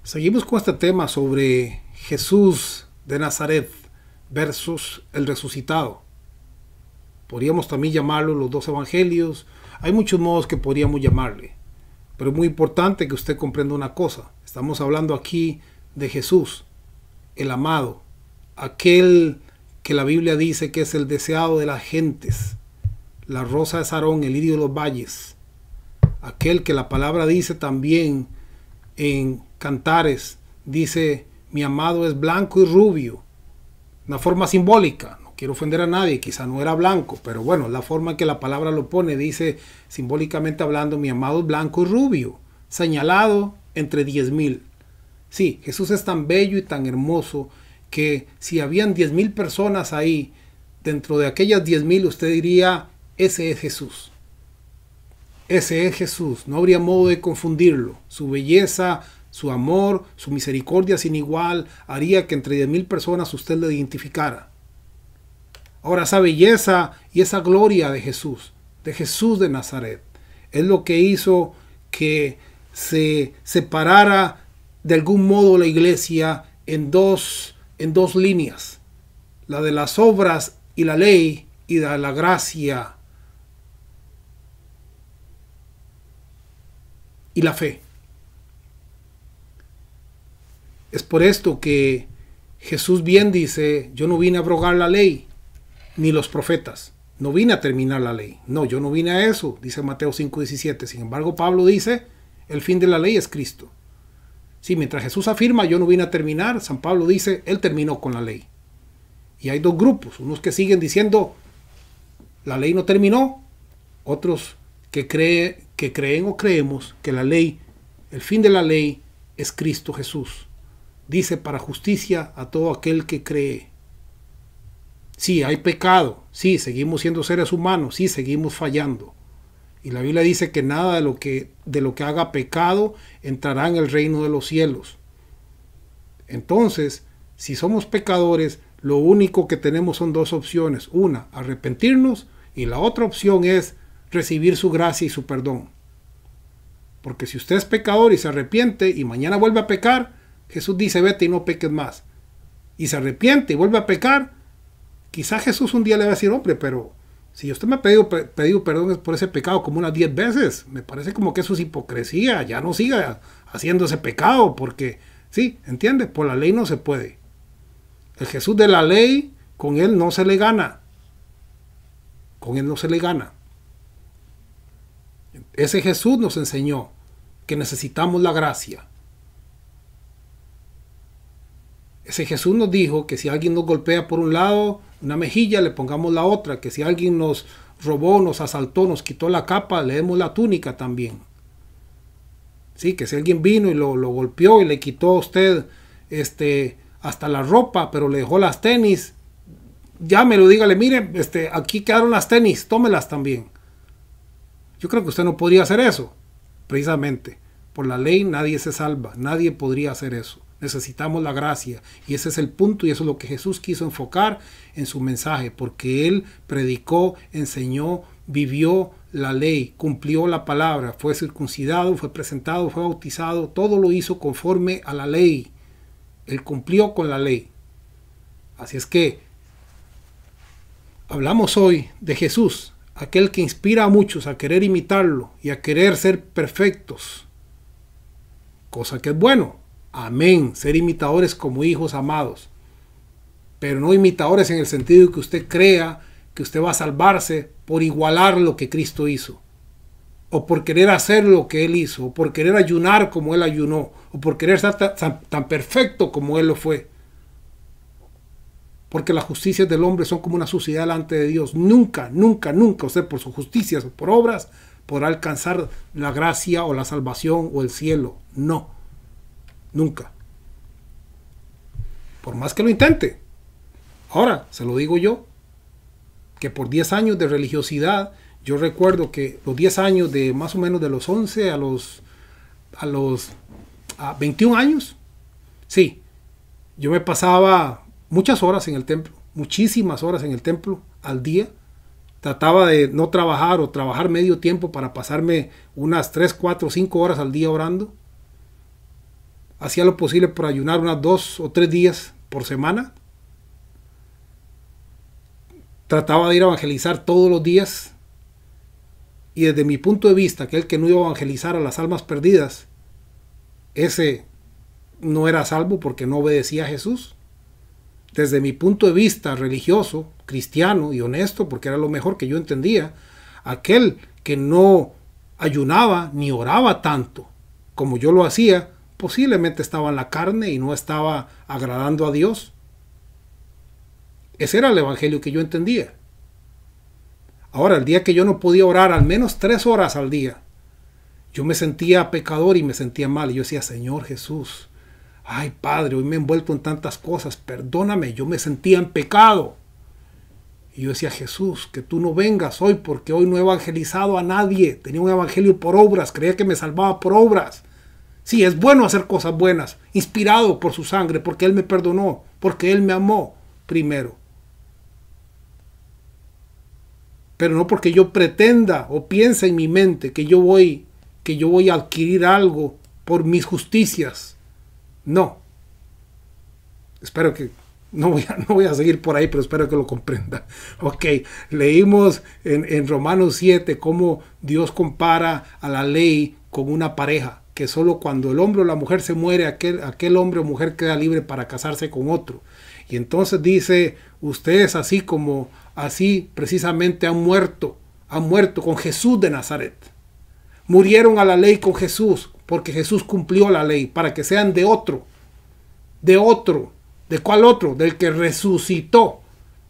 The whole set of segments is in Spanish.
Seguimos con este tema sobre Jesús de Nazaret versus el resucitado. Podríamos también llamarlo los dos evangelios. Hay muchos modos que podríamos llamarle. Pero es muy importante que usted comprenda una cosa. Estamos hablando aquí de Jesús, el amado, aquel que la Biblia dice que es el deseado de las gentes, la rosa de Sarón, el lirio de los valles, aquel que la palabra dice también en Cantares, dice: mi amado es blanco y rubio. Una forma simbólica, no quiero ofender a nadie, quizá no era blanco, pero bueno, la forma en que la palabra lo pone, dice simbólicamente hablando: mi amado es blanco y rubio, señalado entre 10,000. Sí, Jesús es tan bello y tan hermoso que si habían 10,000 personas ahí, dentro de aquellas 10,000 usted diría: ese es Jesús. Ese es Jesús, no habría modo de confundirlo. Su belleza, su amor, su misericordia sin igual haría que entre 10,000 personas usted le identificara. Ahora, esa belleza y esa gloria de Jesús de Nazaret, es lo que hizo que se separara de algún modo la iglesia en dos líneas: la de las obras y la ley, y de la gracia y la fe. Es por esto que Jesús bien dice: yo no vine a abrogar la ley ni los profetas, no vine a terminar la ley, no, yo no vine a eso, dice Mateo 5:17. Sin embargo, Pablo dice: el fin de la ley es Cristo. Sí, mientras Jesús afirma: yo no vine a terminar, San Pablo dice: él terminó con la ley. Y hay dos grupos: unos que siguen diciendo la ley no terminó, otros que creen o creemos que la ley, el fin de la ley es Cristo Jesús. Dice: para justicia a todo aquel que cree. Sí, hay pecado, sí, seguimos siendo seres humanos, sí, seguimos fallando. Y la Biblia dice que nada de lo que haga pecado entrará en el reino de los cielos. Entonces, si somos pecadores, lo único que tenemos son dos opciones: una, arrepentirnos, y la otra opción es recibir su gracia y su perdón. Porque si usted es pecador y se arrepiente y mañana vuelve a pecar, Jesús dice: vete y no peques más. Y se arrepiente y vuelve a pecar, quizá Jesús un día le va a decir: hombre, pero si usted me ha pedido perdón por ese pecado como unas 10 veces, me parece como que eso es hipocresía, ya no siga haciendo ese pecado, porque sí, ¿entiende? Por la ley no se puede. El Jesús de la ley, con él no se le gana. Con él no se le gana. Ese Jesús nos enseñó que necesitamos la gracia. Ese Jesús nos dijo que si alguien nos golpea por un lado, una mejilla, le pongamos la otra. Que si alguien nos robó, nos asaltó, nos quitó la capa, le demos la túnica también. Sí, que si alguien vino y lo golpeó y le quitó a usted hasta la ropa, pero le dejó las tenis, llámelo, dígale: mire, aquí quedaron las tenis, tómelas también. Yo creo que usted no podría hacer eso. Precisamente, por la ley nadie se salva, nadie podría hacer eso. Necesitamos la gracia, y ese es el punto, y eso es lo que Jesús quiso enfocar en su mensaje, porque él predicó, enseñó, vivió la ley, cumplió la palabra, fue circuncidado, fue presentado, fue bautizado, todo lo hizo conforme a la ley. Él cumplió con la ley. Así es que hablamos hoy de Jesús, aquel que inspira a muchos a querer imitarlo y a querer ser perfectos, cosa que es bueno. Amén, ser imitadores como hijos amados, pero no imitadores en el sentido de que usted crea que usted va a salvarse por igualar lo que Cristo hizo, o por querer hacer lo que él hizo, o por querer ayunar como él ayunó, o por querer ser tan perfecto como él lo fue. Porque las justicias del hombre son como una suciedad delante de Dios. Nunca, nunca, nunca usted por sus justicias o por obras podrá alcanzar la gracia o la salvación o el cielo. No. Nunca. Por más que lo intente. Ahora, se lo digo yo, que por 10 años de religiosidad, yo recuerdo que los 10 años de más o menos de los 11 a los 21 años, sí, yo me pasaba muchas horas en el templo, muchísimas horas en el templo al día. Trataba de no trabajar o trabajar medio tiempo para pasarme unas 3, 4, 5 horas al día orando. hacía lo posible por ayunar unas 2 o 3 días por semana. Trataba de ir a evangelizar todos los días. Y desde mi punto de vista, aquel que no iba a evangelizar a las almas perdidas, ese no era salvo porque no obedecía a Jesús. Desde mi punto de vista religioso, cristiano y honesto, porque era lo mejor que yo entendía, aquel que no ayunaba ni oraba tanto como yo lo hacía, posiblemente estaba en la carne y no estaba agradando a Dios. Ese era el evangelio que yo entendía. Ahora, el día que yo no podía orar al menos 3 horas al día, yo me sentía pecador y me sentía mal. Y yo decía, Señor Jesús, ay Padre, hoy me he envuelto en tantas cosas, perdóname, yo me sentía en pecado. Y yo decía, Jesús, que tú no vengas hoy porque hoy no he evangelizado a nadie. Tenía un evangelio por obras, creía que me salvaba por obras. Sí, es bueno hacer cosas buenas, inspirado por su sangre, porque Él me perdonó, porque Él me amó primero. Pero no porque yo pretenda o piense en mi mente que yo voy a adquirir algo por mis justicias. No. Espero que no voy a seguir por ahí, pero espero que lo comprenda. Ok, leímos en Romanos 7 cómo Dios compara a la ley con una pareja, que solo cuando el hombre o la mujer se muere, aquel hombre o mujer queda libre para casarse con otro. Y entonces dice, ustedes así precisamente han muerto con Jesús de Nazaret. Murieron a la ley con Jesús, porque Jesús cumplió la ley, para que sean de otro. ¿De cuál otro? Del que resucitó.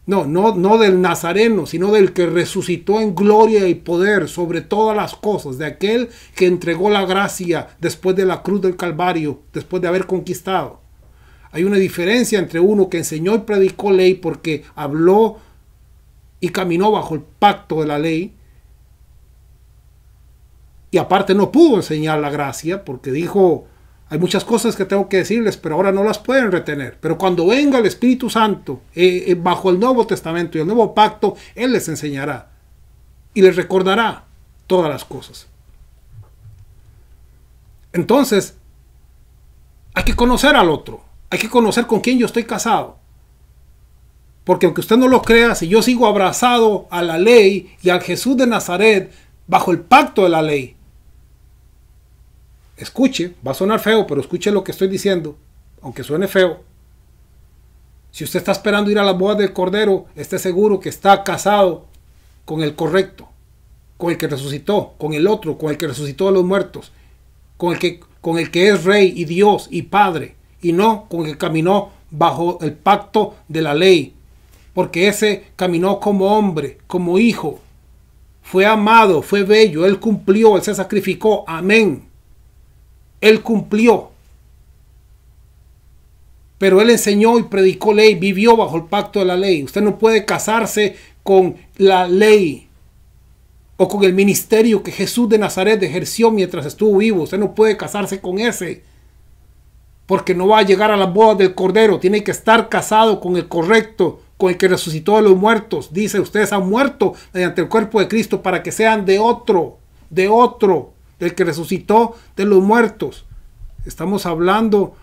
No del Nazareno, sino del que resucitó en gloria y poder sobre todas las cosas, de aquel que entregó la gracia después de la cruz del Calvario, después de haber conquistado. Hay una diferencia entre uno que enseñó y predicó ley porque habló y caminó bajo el pacto de la ley, y aparte no pudo enseñar la gracia porque dijo, hay muchas cosas que tengo que decirles, pero ahora no las pueden retener. Pero cuando venga el Espíritu Santo bajo el Nuevo Testamento y el Nuevo Pacto, Él les enseñará y les recordará todas las cosas. Entonces, hay que conocer al otro. Hay que conocer con quién yo estoy casado. Porque aunque usted no lo crea, si yo sigo abrazado a la ley y al Jesús de Nazaret bajo el pacto de la ley, escuche, va a sonar feo, pero escuche lo que estoy diciendo, aunque suene feo. Si usted está esperando ir a las bodas del Cordero, esté seguro que está casado con el correcto, con el que resucitó, con el otro, con el que resucitó de los muertos, con el que es Rey y Dios y Padre, y no con el que caminó bajo el pacto de la ley, porque ese caminó como hombre, como hijo, fue amado, fue bello, Él cumplió, Él se sacrificó, amén. Él cumplió. Pero Él enseñó y predicó ley, vivió bajo el pacto de la ley. Usted no puede casarse con la ley o con el ministerio que Jesús de Nazaret ejerció mientras estuvo vivo. Usted no puede casarse con ese, porque no va a llegar a las bodas del Cordero. Tiene que estar casado con el correcto, con el que resucitó de los muertos. Dice, ustedes han muerto mediante el cuerpo de Cristo para que sean de otro, del que resucitó de los muertos. Estamos hablando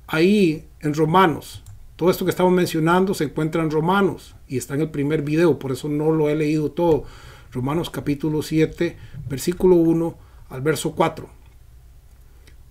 ahí en Romanos. Todo esto que estamos mencionando se encuentra en Romanos y está en el primer video, por eso no lo he leído todo. Romanos capítulo 7, versículo 1 al verso 4.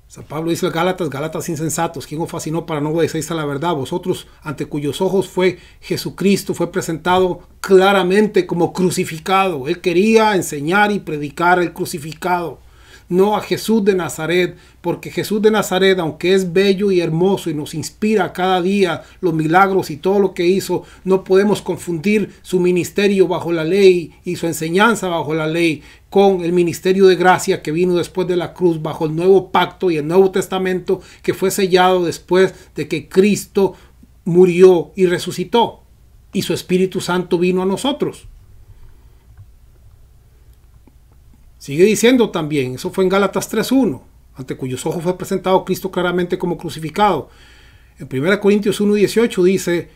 San Pablo dice a Gálatas insensatos, ¿quién os fascinó para no obedecer a la verdad? Vosotros, ante cuyos ojos fue Jesucristo, fue presentado claramente como crucificado. Él quería enseñar y predicar el crucificado, no a Jesús de Nazaret, porque Jesús de Nazaret, aunque es bello y hermoso y nos inspira cada día los milagros y todo lo que hizo, no podemos confundir su ministerio bajo la ley y su enseñanza bajo la ley con el ministerio de gracia que vino después de la cruz bajo el nuevo pacto y el Nuevo Testamento que fue sellado después de que Cristo murió y resucitó y su Espíritu Santo vino a nosotros. Sigue diciendo también, eso fue en Gálatas 3.1, ante cuyos ojos fue presentado Cristo claramente como crucificado. En 1 Corintios 1.18 dice,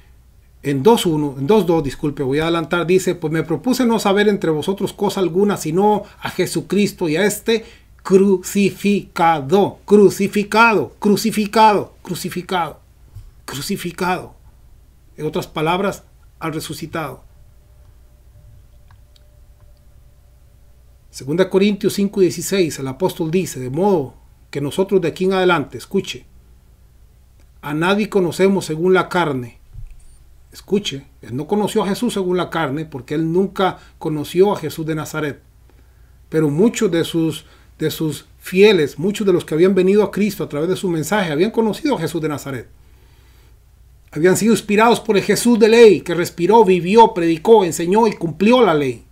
en 2.2, disculpe, voy a adelantar, dice, pues me propuse no saber entre vosotros cosa alguna, sino a Jesucristo y a este crucificado, crucificado, crucificado, crucificado, crucificado. En otras palabras, al resucitado. 2 Corintios 5:16, el apóstol dice, de modo que nosotros de aquí en adelante, escuche, a nadie conocemos según la carne. Escuche, él no conoció a Jesús según la carne porque él nunca conoció a Jesús de Nazaret. Pero muchos de sus fieles, muchos de los que habían venido a Cristo a través de su mensaje, habían conocido a Jesús de Nazaret. Habían sido inspirados por el Jesús de ley, que respiró, vivió, predicó, enseñó y cumplió la ley.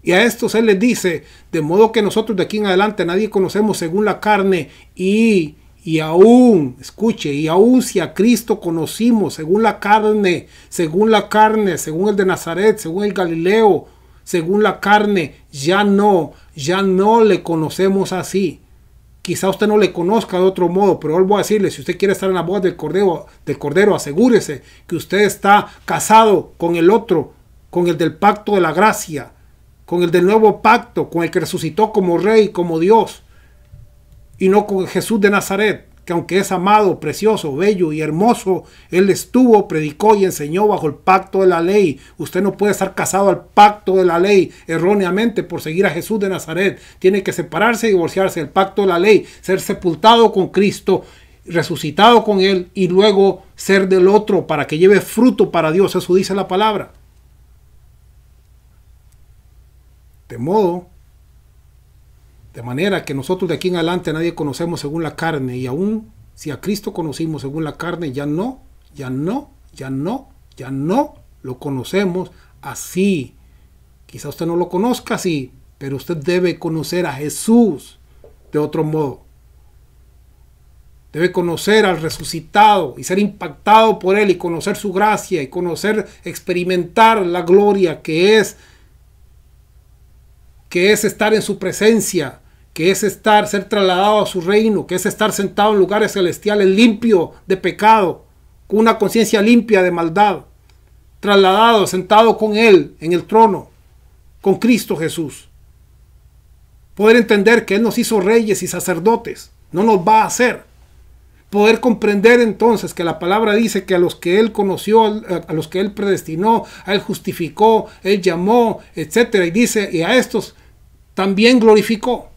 Y a estos él les dice, de modo que nosotros de aquí en adelante nadie conocemos según la carne y aún, escuche, y aún si a Cristo conocimos según la carne, según el de Nazaret, según el Galileo, según la carne, ya no le conocemos así. Quizá usted no le conozca de otro modo, pero vuelvo a decirle, si usted quiere estar en la boda del Cordero, asegúrese que usted está casado con el otro, con el del pacto de la gracia, con el del nuevo pacto, con el que resucitó como rey, como Dios, y no con Jesús de Nazaret, que aunque es amado, precioso, bello y hermoso, él estuvo, predicó y enseñó bajo el pacto de la ley. Usted no puede estar casado al pacto de la ley erróneamente por seguir a Jesús de Nazaret. Tiene que separarse y divorciarse del pacto de la ley, ser sepultado con Cristo, resucitado con él y luego ser del otro para que lleve fruto para Dios. Eso dice la palabra. De manera que nosotros de aquí en adelante nadie conocemos según la carne, y aún si a Cristo conocimos según la carne, ya no lo conocemos así. Quizá usted no lo conozca así, pero usted debe conocer a Jesús de otro modo. Debe conocer al resucitado y ser impactado por él y conocer su gracia y experimentar la gloria que es estar en su presencia, que es ser trasladado a su reino, que es estar sentado en lugares celestiales limpio de pecado, con una conciencia limpia de maldad, trasladado, sentado con él en el trono, con Cristo Jesús. Poder entender que él nos hizo reyes y sacerdotes, no nos va a hacer. Poder comprender entonces que la palabra dice que a los que él conoció, a los que él predestinó, a él justificó, él llamó, etcétera, y dice, y a estos también glorificó.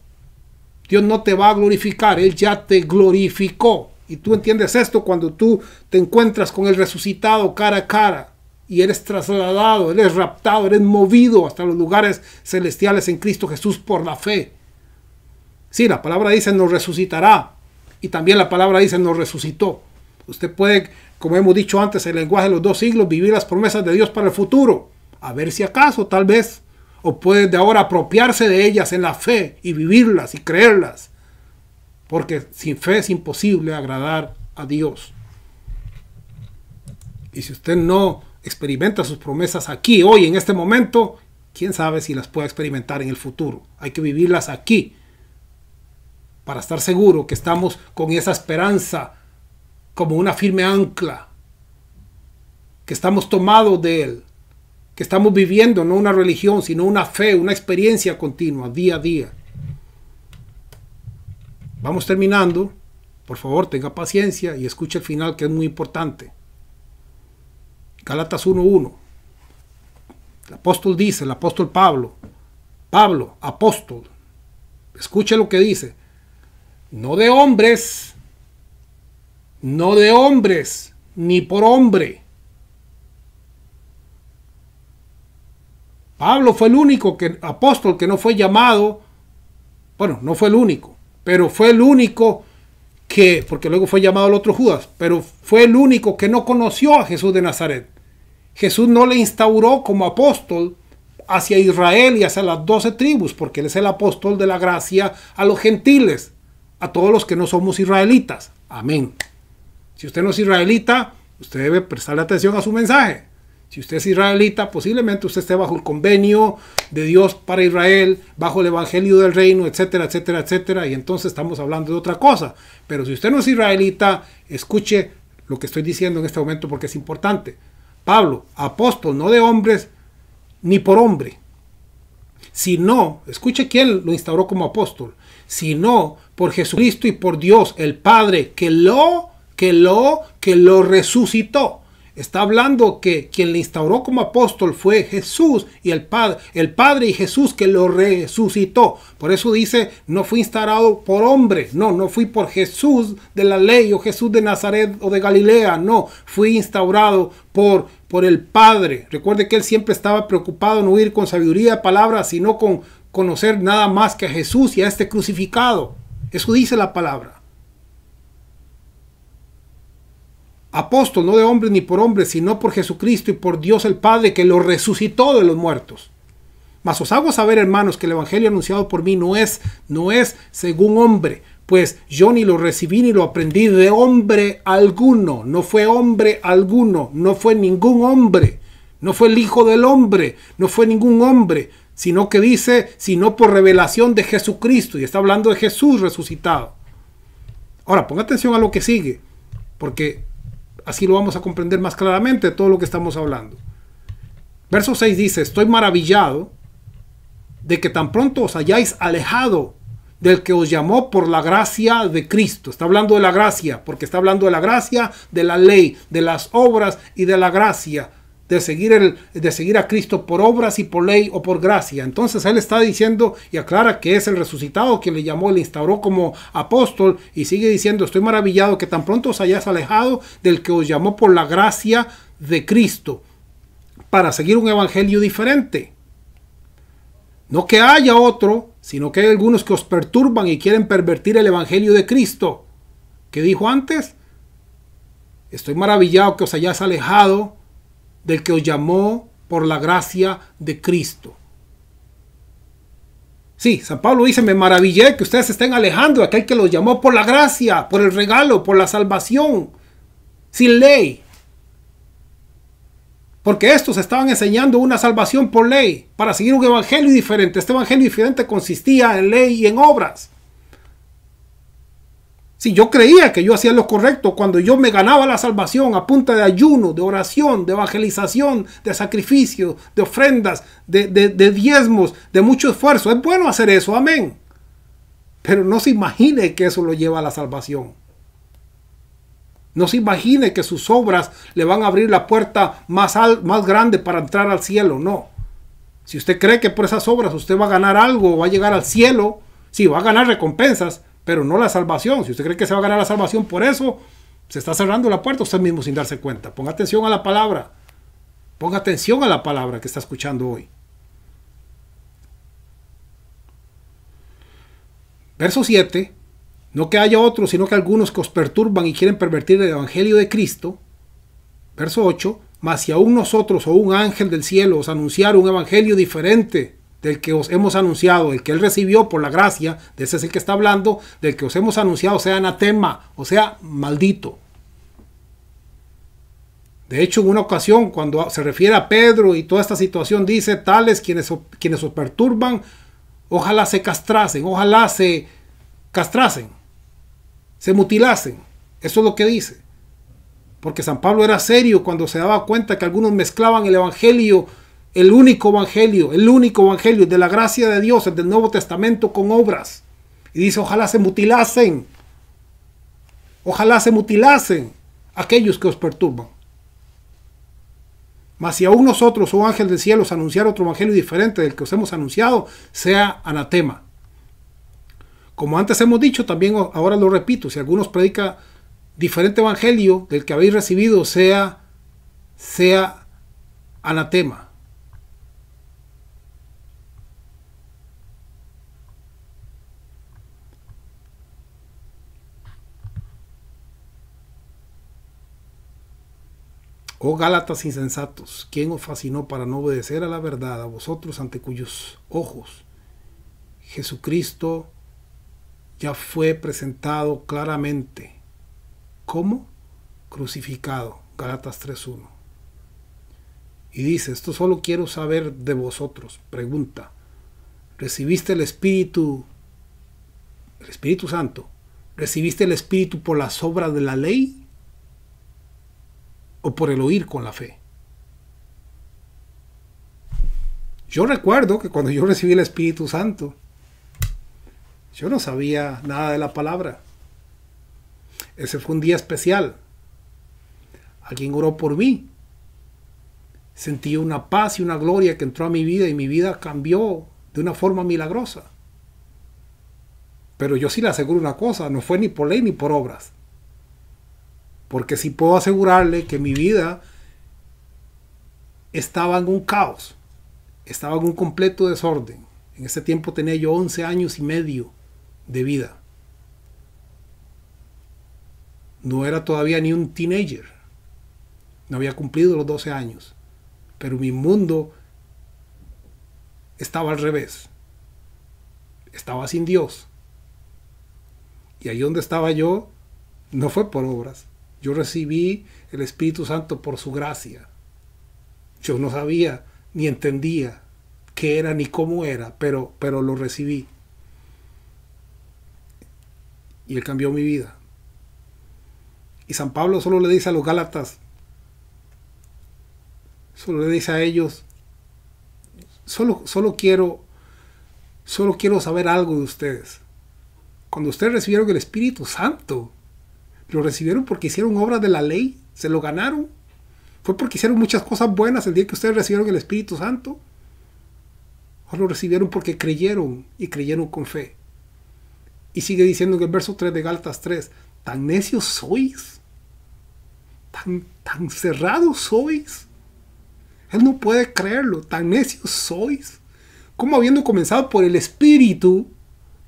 Dios no te va a glorificar, él ya te glorificó. Y tú entiendes esto cuando tú te encuentras con el resucitado cara a cara y eres trasladado, eres raptado, eres movido hasta los lugares celestiales en Cristo Jesús por la fe. Sí, la palabra dice nos resucitará. Y también la palabra dice nos resucitó. Usted puede, como hemos dicho antes, el lenguaje de los dos siglos, vivir las promesas de Dios para el futuro. A ver si acaso, tal vez. O puede de ahora apropiarse de ellas en la fe y vivirlas y creerlas. Porque sin fe es imposible agradar a Dios. Y si usted no experimenta sus promesas aquí, hoy, en este momento, quién sabe si las puede experimentar en el futuro. Hay que vivirlas aquí, para estar seguro que estamos con esa esperanza como una firme ancla, que estamos tomados de él, que estamos viviendo no una religión, sino una fe, una experiencia continua, día a día. Vamos terminando. Por favor, tenga paciencia y escuche el final, que es muy importante. Gálatas 1:1. El apóstol dice, el apóstol Pablo, apóstol, escuche lo que dice. No de hombres, ni por hombre. Pablo fue el único apóstol que no fue llamado, bueno, no fue el único, pero fue el único que, porque luego fue llamado el otro Judas, pero fue el único que no conoció a Jesús de Nazaret. Jesús no le instauró como apóstol hacia Israel y hacia las 12 tribus, porque él es el apóstol de la gracia a los gentiles, a todos los que no somos israelitas. Amén. Si usted no es israelita, usted debe prestarle atención a su mensaje. Si usted es israelita, posiblemente usted esté bajo el convenio de Dios para Israel, bajo el evangelio del reino, etcétera, etcétera, etcétera. Y entonces estamos hablando de otra cosa. Pero si usted no es israelita, escuche lo que estoy diciendo en este momento porque es importante. Pablo, apóstol, no de hombres ni por hombre, sino, escuche quién lo instauró como apóstol, sino por Jesucristo y por Dios el Padre que lo resucitó. Está hablando que quien le instauró como apóstol fue Jesús y el Padre y Jesús que lo resucitó. Por eso dice, no fui instaurado por hombre, no fui por Jesús de la ley o Jesús de Nazaret o de Galilea, no, fui instaurado por el Padre. Recuerde que él siempre estaba preocupado en no ir con sabiduría de palabras, sino con conocer nada más que a Jesús y a este crucificado. Eso dice la palabra. Apóstol, no de hombre ni por hombre, sino por Jesucristo y por Dios el Padre que lo resucitó de los muertos. Mas os hago saber, hermanos, que el evangelio anunciado por mí no es según hombre, pues yo ni lo recibí ni lo aprendí de hombre alguno. No fue hombre alguno, no fue ningún hombre, no fue el Hijo del Hombre, no fue ningún hombre, sino que dice, sino por revelación de Jesucristo, y está hablando de Jesús resucitado. Ahora, ponga atención a lo que sigue, porque así lo vamos a comprender más claramente todo lo que estamos hablando. Verso 6 dice, estoy maravillado de que tan pronto os hayáis alejado del que os llamó por la gracia de Cristo. Está hablando de la gracia, porque está hablando de la gracia, de la ley, de las obras y de la gracia, de seguir a Cristo por obras y por ley o por gracia. Entonces él está diciendo y aclara que es el resucitado quien le llamó, le instauró como apóstol, y sigue diciendo, estoy maravillado que tan pronto os hayáis alejado del que os llamó por la gracia de Cristo para seguir un evangelio diferente. No que haya otro, sino que hay algunos que os perturban y quieren pervertir el evangelio de Cristo. ¿Qué dijo antes? Estoy maravillado que os hayáis alejado del que os llamó por la gracia de Cristo. Sí, San Pablo dice, me maravillé que ustedes se estén alejando de aquel que los llamó por la gracia, por el regalo, por la salvación, sin ley. Porque estos estaban enseñando una salvación por ley, para seguir un evangelio diferente. Este evangelio diferente consistía en ley y en obras. Si yo creía que yo hacía lo correcto cuando yo me ganaba la salvación a punta de ayuno, de oración, de evangelización, de sacrificio, de ofrendas, de diezmos, de mucho esfuerzo. Es bueno hacer eso, amén. Pero no se imagine que eso lo lleva a la salvación. No se imagine que sus obras le van a abrir la puerta más grande para entrar al cielo, no. Si usted cree que por esas obras usted va a ganar algo, va a llegar al cielo, sí, va a ganar recompensas, pero no la salvación. Si usted cree que se va a ganar la salvación por eso, se está cerrando la puerta usted mismo sin darse cuenta. Ponga atención a la palabra. Ponga atención a la palabra que está escuchando hoy. Verso 7. No que haya otros, sino que algunos que os perturban y quieren pervertir el evangelio de Cristo. Verso 8. Mas si aún nosotros o un ángel del cielo os anunciara un evangelio diferente del que os hemos anunciado, el que él recibió por la gracia, de ese es el que está hablando, del que os hemos anunciado, sea anatema, o sea, maldito. De hecho, en una ocasión, cuando se refiere a Pedro y toda esta situación, dice, tales quienes os perturban, ojalá se castrasen, ojalá se castrasen, se mutilasen. Eso es lo que dice. Porque San Pablo era serio cuando se daba cuenta que algunos mezclaban el evangelio, el único evangelio de la gracia de Dios, el del Nuevo Testamento, con obras. Y dice, ojalá se mutilasen aquellos que os perturban. Mas si aún nosotros, oh ángel del cielo, os anunciar otro evangelio diferente del que os hemos anunciado, sea anatema. Como antes hemos dicho, también ahora lo repito, si algunos predica diferente evangelio del que habéis recibido, sea anatema. Oh Gálatas insensatos, ¿quién os fascinó para no obedecer a la verdad, a vosotros ante cuyos ojos Jesucristo ya fue presentado claramente? ¿Cómo? Crucificado. Gálatas 3:1. Y dice, esto solo quiero saber de vosotros. Pregunta, ¿recibiste el Espíritu Santo? ¿Recibiste el Espíritu por las obras de la ley? ¿O por el oír con la fe? Yo recuerdo que cuando yo recibí el Espíritu Santo, Yo no sabía nada de la palabra. Ese fue un día especial. Alguien oró por mí. Sentí una paz y una gloria que entró a mi vida y mi vida cambió de una forma milagrosa. Pero yo sí le aseguro una cosa, no fue ni por ley ni por obras. Porque sí puedo asegurarle que mi vida estaba en un caos, estaba en un completo desorden. En ese tiempo tenía yo 11 años y medio de vida. No era todavía ni un teenager. No había cumplido los 12 años. Pero mi mundo estaba al revés. Estaba sin Dios. Y ahí donde estaba yo, no fue por obras. Yo recibí el Espíritu Santo por su gracia. Yo no sabía ni entendía qué era ni cómo era, pero lo recibí. Y Él cambió mi vida. Y San Pablo solo le dice a los Gálatas, solo le dice a ellos, solo quiero saber algo de ustedes. Cuando ustedes recibieron el Espíritu Santo, ¿lo recibieron porque hicieron obras de la ley? ¿Se lo ganaron? ¿Fue porque hicieron muchas cosas buenas el día que ustedes recibieron el Espíritu Santo? ¿O lo recibieron porque creyeron y creyeron con fe? Y sigue diciendo en el verso 3 de Gálatas 3, ¿tan necios sois? ¿Tan cerrados sois? Él no puede creerlo, tan necios sois. ¿Cómo habiendo comenzado por el Espíritu,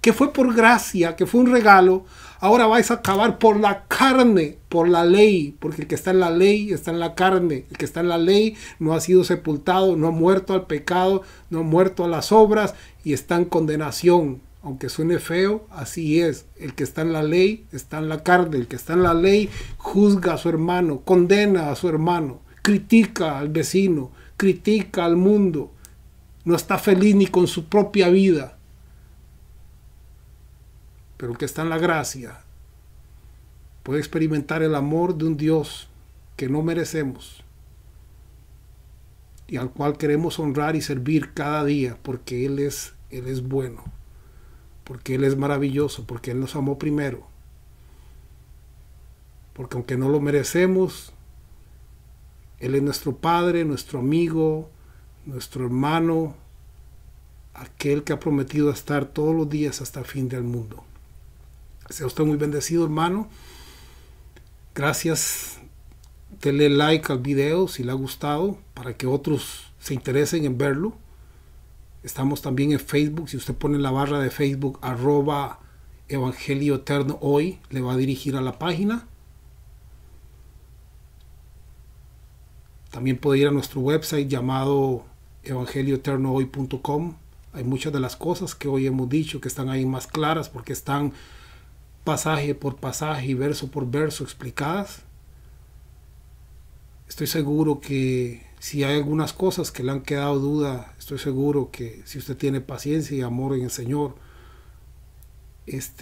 que fue por gracia, que fue un regalo, ahora vais a acabar por la carne, por la ley? Porque el que está en la ley está en la carne. El que está en la ley no ha sido sepultado, no ha muerto al pecado, no ha muerto a las obras y está en condenación. Aunque suene feo, así es. El que está en la ley está en la carne. El que está en la ley juzga a su hermano, condena a su hermano, critica al vecino, critica al mundo. No está feliz ni con su propia vida. Pero el que está en la gracia puede experimentar el amor de un Dios que no merecemos y al cual queremos honrar y servir cada día porque Él es bueno, porque Él es maravilloso, porque Él nos amó primero. Porque aunque no lo merecemos, Él es nuestro Padre, nuestro amigo, nuestro hermano, aquel que ha prometido estar todos los días hasta el fin del mundo. Sea usted muy bendecido, hermano. Gracias. Denle like al video si le ha gustado para que otros se interesen en verlo. Estamos también en Facebook. Si usted pone en la barra de Facebook @Evangelio Eterno Hoy, le va a dirigir a la página. También puede ir a nuestro website llamado evangelioeternohoy.com. Hay muchas de las cosas que hoy hemos dicho que están ahí más claras porque están pasaje por pasaje y verso por verso explicadas. Estoy seguro que si hay algunas cosas que le han quedado duda, estoy seguro que si usted tiene paciencia y amor en el Señor,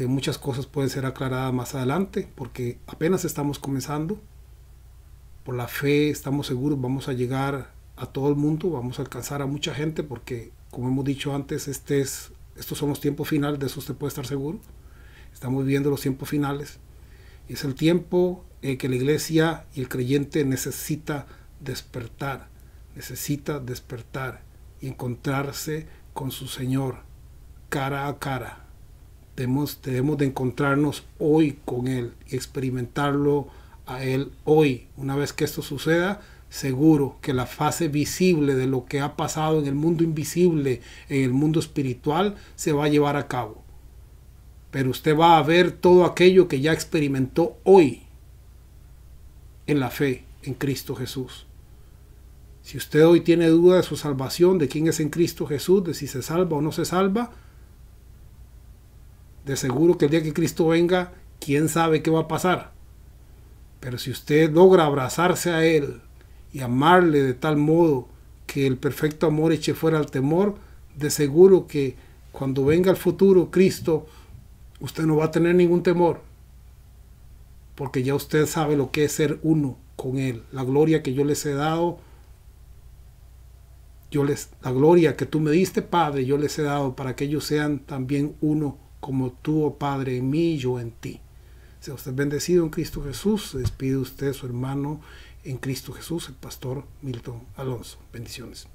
muchas cosas pueden ser aclaradas más adelante, porque apenas estamos comenzando. Por la fe estamos seguros, vamos a llegar a todo el mundo, vamos a alcanzar a mucha gente, porque como hemos dicho antes, estos son los tiempos finales, de eso usted puede estar seguro. Estamos viviendo los tiempos finales. Y es el tiempo en que la iglesia y el creyente necesita despertar y encontrarse con su Señor cara a cara. Debemos de encontrarnos hoy con Él y experimentarlo a Él hoy. Una vez que esto suceda, seguro que la fase visible de lo que ha pasado en el mundo invisible, en el mundo espiritual, se va a llevar a cabo. Pero usted va a ver todo aquello que ya experimentó hoy en la fe en Cristo Jesús. Si usted hoy tiene duda de su salvación, de quién es en Cristo Jesús, de si se salva o no se salva, de seguro que el día que Cristo venga, quién sabe qué va a pasar. Pero si usted logra abrazarse a Él y amarle de tal modo que el perfecto amor eche fuera el temor, de seguro que cuando venga el futuro Cristo, usted no va a tener ningún temor, porque ya usted sabe lo que es ser uno con Él. La gloria que yo les he dado, la gloria que tú me diste, Padre, yo les he dado para que ellos sean también uno como tú, oh Padre, en mí y yo en ti. Sea usted bendecido en Cristo Jesús. Se despide usted, su hermano en Cristo Jesús, el pastor Milton Alonso. Bendiciones.